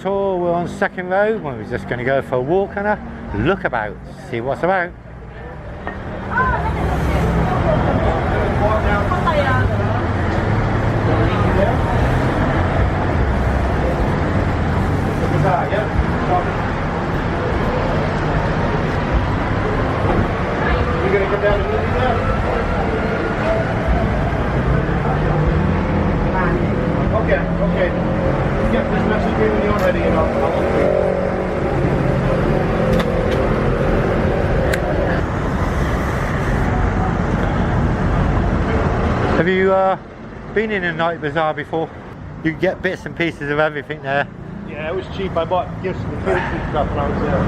tour. We're on Second Road. We're just going to go for a walk and a look about, see what's about. You gonna come down and meet me there? Okay. Yeah, just message me when you're ready and I'll Have you been in a night bazaar before? You get bits and pieces of everything there. Yeah, it was cheap. I bought gifts for the kids and stuff when I was there.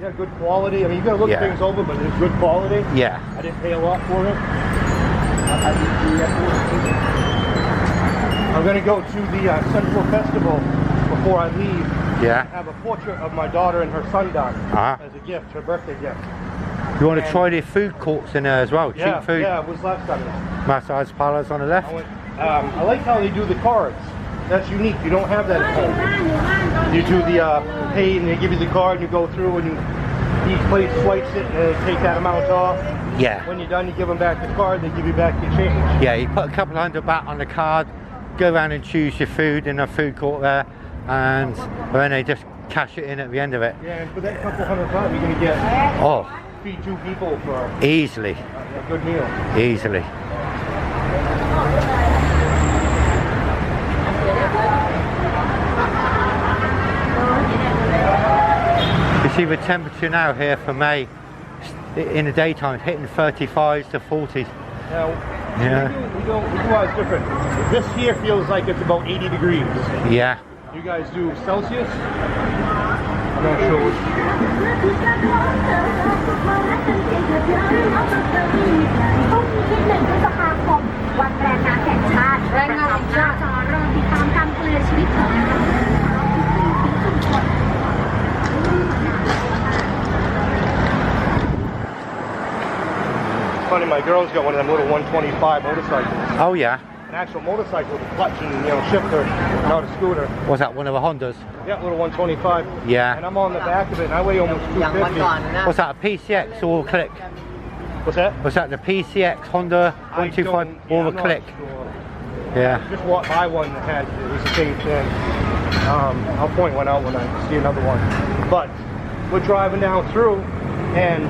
Yeah, good quality. I mean, you gotta look things over, but it's good quality. Yeah. I didn't pay a lot for it. I'm gonna go to the Central Festival before I leave. Yeah. I have a portrait of my daughter and her son done as a gift, her birthday gift. You want to try the food courts in there as well? Cheap food? Yeah, it was last time. Massage parlours on the left? I like how they do the cards. That's unique. You don't have that at home. You do the pay and they give you the card and you go through and each place swipes it and they take that amount off. Yeah. When you're done, you give them back the card, they give you back your change. Yeah, you put a couple $100 back on the card, go around and choose your food in a food court there, and then they just cash it in at the end of it. Yeah, and for that couple $100 you're going to get feed 2 people for easily. A good meal. Easily. You see the temperature now here for May, in the daytime it's hitting 35s to 40s. Now, we do ours different. This here feels like it's about 80 degrees. Yeah. You guys do Celsius? I'm not sure which. Funny, my girl's got one of them little 125 motorcycles. Oh yeah. An actual motorcycle with a clutch and shifter, not a scooter. Was that one of the Hondas? Yeah, little 125. Yeah. And I'm on the back of it and I weigh almost 250. Was that a PCX or a Click? What's that? Was that the PCX Honda 125 or a Click? Sure. Yeah. I just walked by one that had, it was the same thing. I'll point one out when I see another one. But we're driving down through and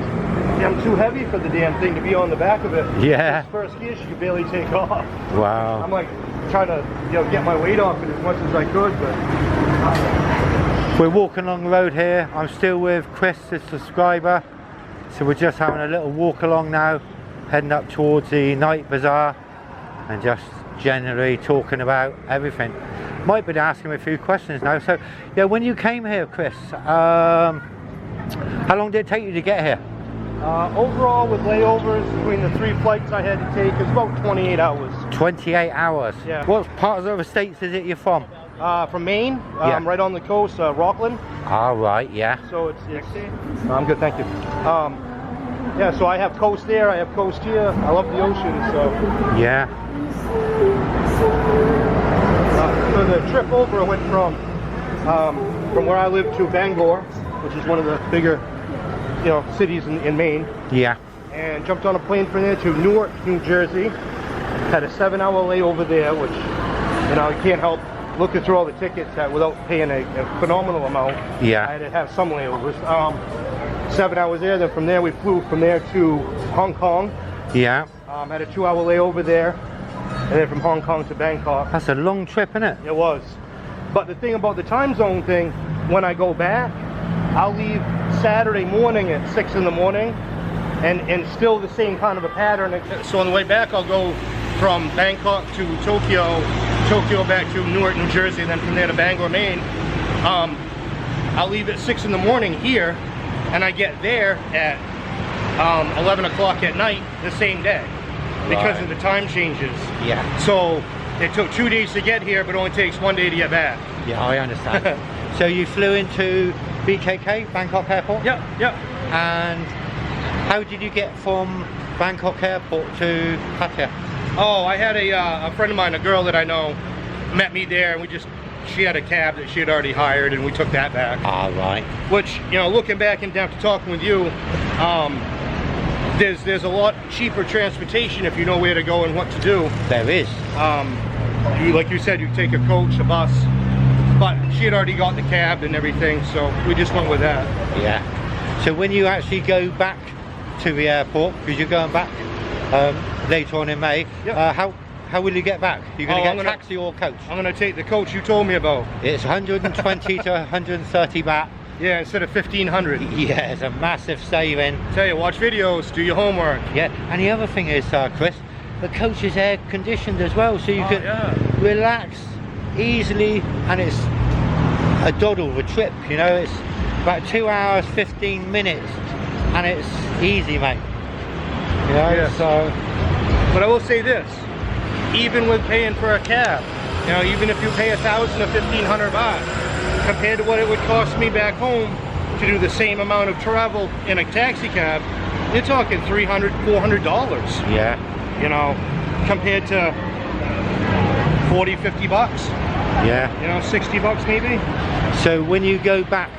I'm too heavy for the damn thing to be on the back of it. Yeah. This first gear, she could barely take off. Wow. I'm like trying to get my weight off it as much as I could, but. We're walking along the road here. I'm still with Chris, the subscriber. So we're just having a little walk along now, heading up towards the night bazaar and just generally talking about everything. Might be asking a few questions now. So yeah, when you came here, Chris, how long did it take you to get here? Overall, with layovers between the 3 flights I had to take, it's about 28 hours. 28 hours? Yeah. What part of the states is it you're from? From Maine, right on the coast, Rockland. All right, yeah. So it's I'm good, thank you. Yeah, so I have coast there, I have coast here. I love the ocean, so. Yeah. So the trip over, I went from where I live to Bangor, which is one of the bigger cities in Maine. Yeah. And jumped on a plane from there to Newark, New Jersey. Had a 7-hour layover there, which, I can't help looking through all the tickets without paying a phenomenal amount. Yeah. I had to have some layovers. 7 hours there, then from there we flew from there to Hong Kong. Yeah. Had a 2-hour layover there, and then from Hong Kong to Bangkok. That's a long trip, isn't it? It was. But the thing about the time zone thing, when I go back, I'll leave Saturday morning at 6 in the morning, and still the same kind of a pattern. So on the way back, I'll go from Bangkok to Tokyo, Tokyo back to Newark, New Jersey, and then from there to Bangor, Maine. I'll leave at 6 in the morning here, and I get there at 11 o'clock at night the same day because of the time changes. Yeah. So it took 2 days to get here, but only takes 1 day to get back. Yeah, I understand. So you flew into BKK, Bangkok Airport? Yep. And how did you get from Bangkok Airport to Pattaya? Oh, I had a friend of mine, a girl that I know, met me there, and we just she had a cab that she had already hired, and we took that back. Ah, right. Which, you know, looking back and after talking with you, there's a lot cheaper transportation if you know where to go and what to do. There is. Like you said, you take a coach, a bus, but she had already got the cab and everything, so we just went with that. Yeah. So when you actually go back to the airport, because you're going back later on in May, Yep. how will you get back? You're going to get a taxi or coach? I'm going to take the coach you told me about. It's 120 to 130 baht. Yeah, instead of 1,500. Yeah, it's a massive saving. Tell you, watch videos, do your homework. Yeah, and the other thing is, Chris, the coach is air conditioned as well, so you can relax easily, and it's a doddle, a trip, you know, it's about 2 hours, 15 minutes, and it's easy, mate. You know, Yes. so... But I will say this, even with paying for a cab, you know, even if you pay 1,000 or 1,500 baht, compared to what it would cost me back home to do the same amount of travel in a taxi cab, you're talking $300, $400. Yeah. You know, compared to 40, 50 bucks. Yeah. You know, 60 bucks maybe. So when you go back,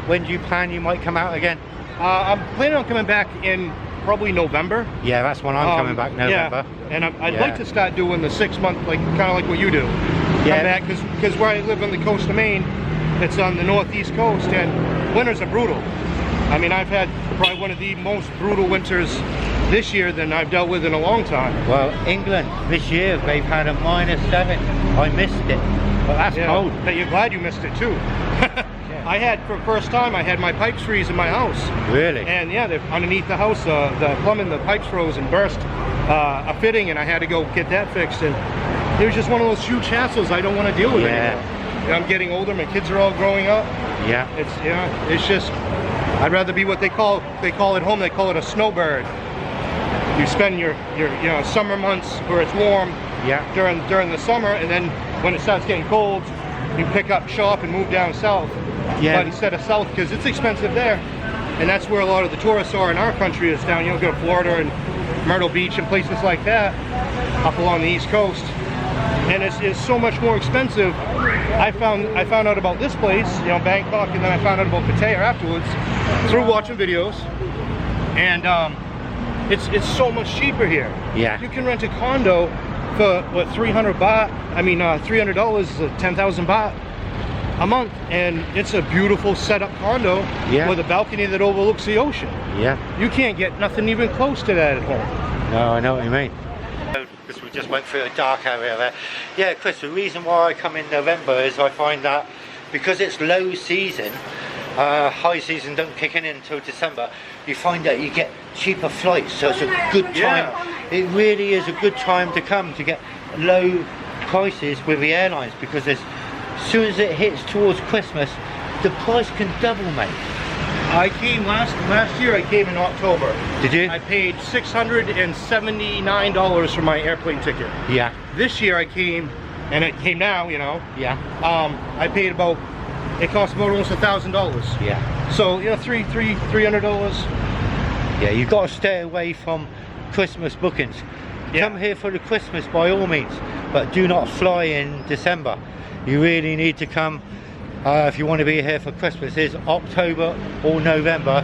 when do you plan you might come out again? I'm planning on coming back in probably November. Yeah, that's when I'm coming back, November. Yeah, and I'd like to start doing the 6 month, like kind of like what you do. Yeah. Come back, because where I live on the coast of Maine, it's on the northeast coast, and winters are brutal. I mean, I've had probably one of the most brutal winters this year than I've dealt with in a long time. Well, England this year they've had a -7. I missed it, but that's cold. But you're glad you missed it too. I had, for the first time, I had my pipes freeze in my house. Really? And yeah, they're underneath the house, the plumbing, the pipes froze and burst a fitting, and I had to go get that fixed. And it was just one of those huge hassles I don't want to deal with anymore. You know, I'm getting older, my kids are all growing up. Yeah. It's just, I'd rather be what they call at home, they call it a snowbird. You spend your summer months where it's warm during the summer, and then when it starts getting cold, you pick up shop and move down south. Yeah. But instead of south, because it's expensive there, and that's where a lot of the tourists are in our country, is down, you know, go to Florida and Myrtle Beach and places like that, up along the East Coast. And it's so much more expensive. I found out about this place, you know, Bangkok, and then I found out about Pattaya afterwards through watching videos. And it's so much cheaper here. Yeah. You can rent a condo for what, 300 baht? I mean, $300 is 10,000 baht a month, and it's a beautiful setup condo with a balcony that overlooks the ocean. Yeah. You can't get nothing even close to that at home. No, I know what you mean. Because we just went through a dark area there. Yeah, Chris, the reason why I come in November is I find that because it's low season, high season don't kick in until December, you find that you get cheaper flights, so it's a good time. It really is a good time to come to get low prices with the airlines, because as soon as it hits towards Christmas, the price can double, mate. I came last year, I came in October. Did you? I paid $679 for my airplane ticket. Yeah. This year I came, and it came now, you know. Yeah. I paid about, it cost about almost $1,000. Yeah. So, you know, $300. Yeah, you've got to stay away from Christmas bookings. Yeah. Come here for the Christmas by all means, but do not fly in December. You really need to come if you want to be here for Christmas. It's October or November,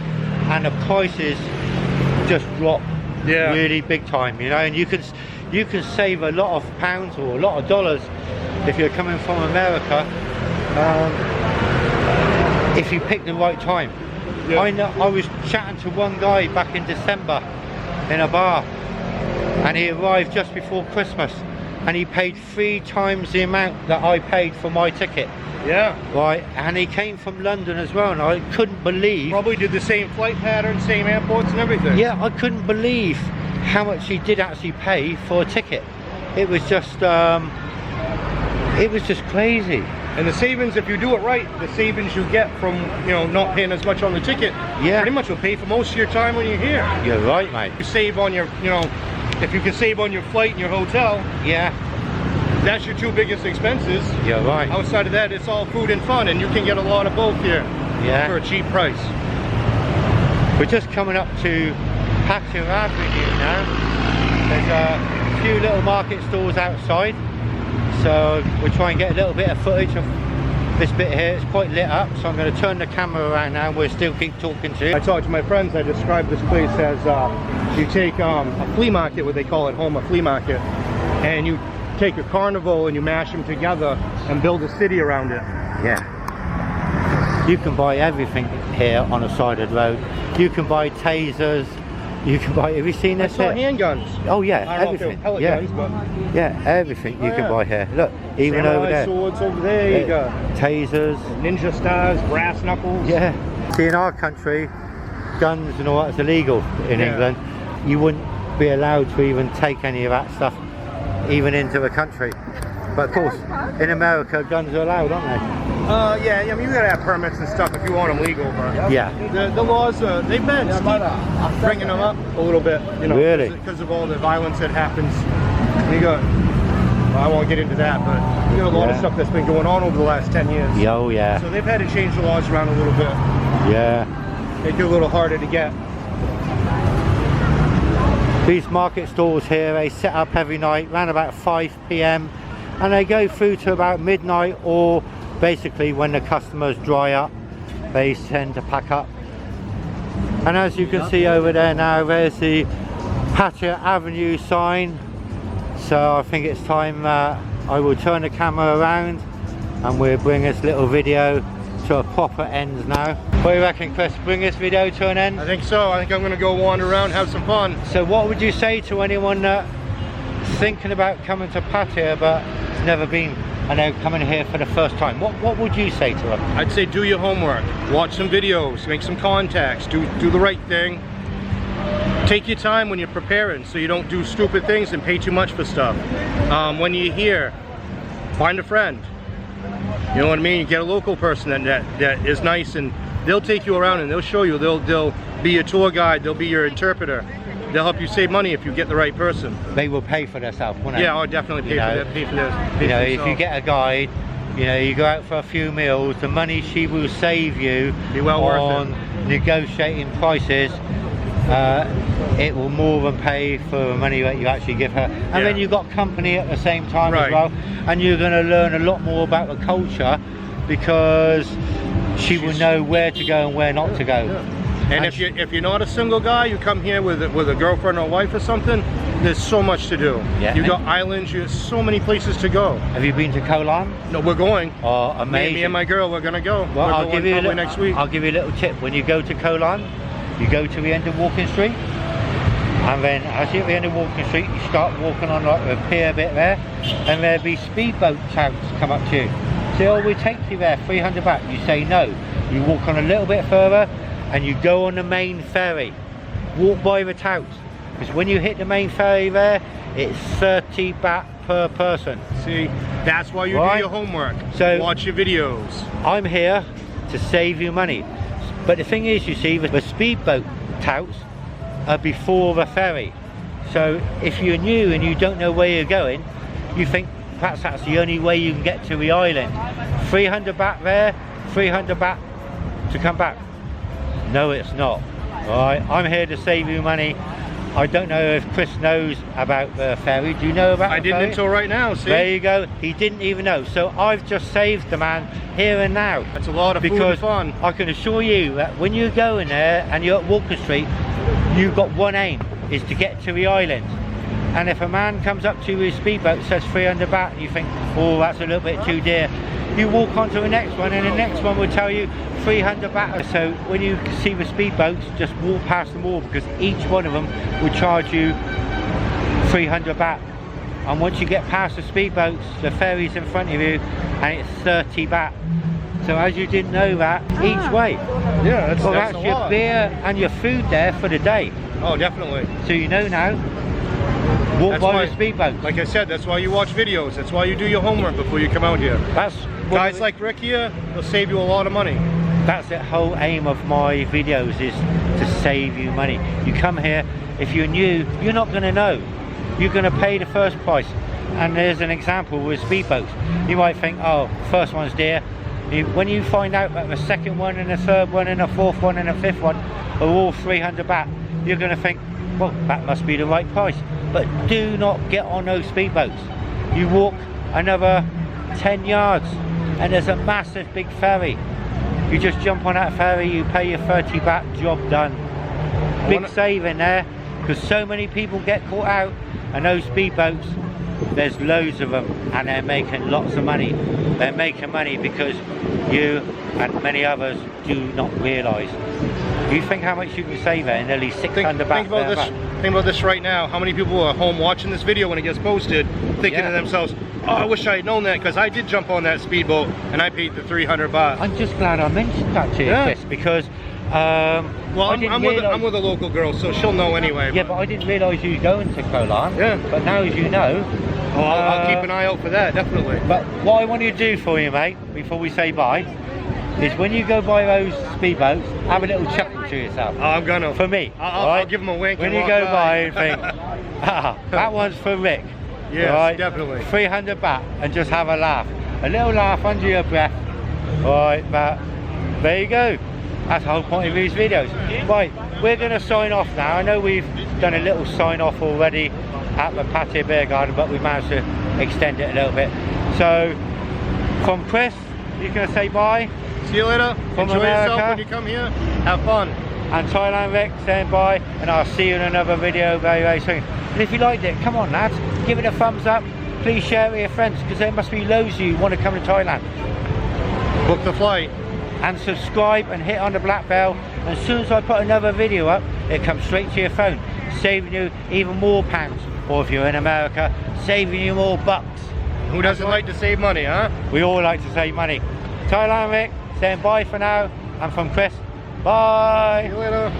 and the prices just drop really big time, you know, and you can save a lot of pounds or a lot of dollars if you're coming from America, if you pick the right time. I was chatting to one guy back in December in a bar, and he arrived just before Christmas, and he paid 3 times the amount that I paid for my ticket. Yeah. Right, and he came from London as well, and I couldn't believe... Probably did the same flight pattern, same airports and everything. Yeah, I couldn't believe how much he did actually pay for a ticket. It was just crazy. And the savings, if you do it right, the savings you get from, you know, not paying as much on the ticket, pretty much will pay for most of your time when you're here. You're right, mate. You save on your, you know, if you can save on your flight and your hotel, that's your 2 biggest expenses. You're right. Outside of that, it's all food and fun, and you can get a lot of both here for a cheap price. We're just coming up to Pattaya Avenue now. There's a few little market stalls outside, So we'll try and get a little bit of footage of this bit here. It's quite lit up, so I'm going to turn the camera around now. We'll still keep talking to you. I talked to my friends, I described this place as you take a flea market, what they call at home, a flea market, and you take a carnival and you mash them together and build a city around it. Yeah. You can buy everything here on the side of the road. You can buy tasers. You can buy. Have you seen this? I saw here? handguns. Oh yeah, I don't know if they everything. were pellet Yeah, guns, but yeah, everything you can buy here. Look, even samurai over there. swords over there. You got tasers. ninja stars, brass knuckles. Yeah. See, in our country, guns and all that's illegal in Yeah. England. You wouldn't be allowed to even take any of that stuff even into the country. But of course, in America, guns are allowed, aren't they? Yeah, I mean, you gotta have permits and stuff if you want them legal, but Yeah. the laws, they've been bringing them up a little bit, you know, Really? because of all the violence that happens. You got, well, I won't get into that, but you got a lot of stuff that's been going on over the last 10 years. Yeah, oh yeah. So they've had to change the laws around a little bit, Yeah. make it a little harder to get. These market stalls here, they set up every night around about 5 p.m. and they go through to about midnight, or basically when the customers dry up, they tend to pack up. And as you can see over there now, there's the Pattaya Avenue sign. So I think it's time I will turn the camera around and we'll bring this little video to a proper end now. What do you reckon, Chris? Bring this video to an end? I think so. I think I'm gonna go wander around, have some fun. So what would you say to anyone thinking about coming to Pattaya but has never been, and they're coming here for the first time? What would you say to them? I'd say do your homework, watch some videos, make some contacts, do the right thing. Take your time when you're preparing so you don't do stupid things and pay too much for stuff. When you're here, find a friend. You know what I mean? Get a local person that is nice, and they'll take you around and they'll show you. They'll be your tour guide, they'll be your interpreter. They'll help you save money if you get the right person. They will pay for themselves, won't they? Yeah, I'll definitely pay for this. You know, if you get a guide, you know, you go out for a few meals, the money she will save you Be well worth on negotiating prices, it will more than pay for the money that you actually give her. And then you've got company at the same time as well, and you're going to learn a lot more about the culture because she will know where to go and where not to go. And if you're not a single guy, you come here with a girlfriend or wife or something, there's so much to do. Yeah. You got islands, you have so many places to go. Have you been to Koh Lan? No, we're going. Oh, amazing. Me and my girl, we're gonna go. Well, we're I'll going give you probably next week. I'll give you a little tip. When you go to Koh Lan, you go to the end of Walking Street, and then as you're at the end of Walking Street, you start walking on like the pier bit there, and there'll be speedboat touts come up to you. Say, oh, we take you there, 300 baht. You say no. You walk on a little bit further, and you go on the main ferry. Walk by the touts, because when you hit the main ferry there, it's 30 baht per person. See, that's why you do your homework. So watch your videos. I'm here to save you money. But the thing is, you see, the speedboat touts are before the ferry. So if you're new and you don't know where you're going, you think perhaps that's the only way you can get to the island. 300 baht there, 300 baht to come back. No, it's not. Alright, I'm here to save you money. I don't know if Chris knows about the ferry. Do you know about I the didn't ferry? until right now, see? There you go. He didn't even know. So I've just saved the man here and now. That's a lot of food and fun. I can assure you that when you go in there and you're at Walker Street, you've got one aim, is to get to the island. And if a man comes up to you with a speedboat, says 300 baht, and you think, oh, that's a little bit too dear, you walk on to the next one, and the next one will tell you 300 baht. So when you see the speedboats, just walk past them all, because each one of them will charge you 300 baht. And once you get past the speedboats, the ferry's in front of you, and it's 30 baht. So as you didn't know that, each way. Yeah, that's your lot. beer and your food there for the day. Oh, definitely. So you know now. Walk by the speedboats. Like I said, that's why you watch videos. That's why you do your homework before you come out here. That's guys like Rick here, they'll save you a lot of money. That's the whole aim of my videos, is to save you money. You come here, if you're new, you're not going to know. You're going to pay the first price. And there's an example with speedboats. You might think, oh, first one's dear. When you find out that the second one and the third one and the fourth one and the fifth one are all 300 baht, you're going to think, well, that must be the right price. But do not get on those speedboats. You walk another 10 yards and there's a massive big ferry. You just jump on that ferry, you pay your 30 baht, job done. Big saving there, because so many people get caught out, and those speedboats, there's loads of them, and they're making lots of money. They're making money because you and many others do not realise. You think how much you can save there in nearly 600 baht. Think about this right now. How many people are home watching this video when it gets posted, thinking to themselves, oh, I wish I had known that, because I did jump on that speedboat and I paid the 300 baht. I'm just glad I mentioned that to you, Chris, because well, I'm with a local girl, so she'll know anyway. Yeah, but I didn't realise you were going to Koh Larn. Yeah. But now as you know, I'll keep an eye out for that, definitely. But what I want you to do for you, mate, before we say bye, is when you go by those speedboats, have a little chuckle to yourself. Oh, I'm gonna. For me. I'll give him a wink. When you go by and think, that one's for Rick. Yes, right? definitely. 300 baht, and just have a laugh. A little laugh under your breath. Alright, but there you go. That's the whole point of these videos. Right, we're going to sign off now. I know we've done a little sign off already at the Pattaya Beer Garden, but we managed to extend it a little bit. So, from Chris, you're going to say bye. See you later. From Enjoy America. yourself when you come here. Have fun. And Thailand Rick saying bye, and I'll see you in another video very, very soon. And if you liked it, come on lads, give it a thumbs up. Please share it with your friends, because there must be loads of you who want to come to Thailand. Book the flight. And subscribe and hit on the black bell. And as soon as I put another video up, it comes straight to your phone, saving you even more pounds. Or if you're in America, saving you more bucks. Who doesn't like to save money, huh? We all like to save money. Thailand Rick saying bye for now. And from Chris, bye. See you later.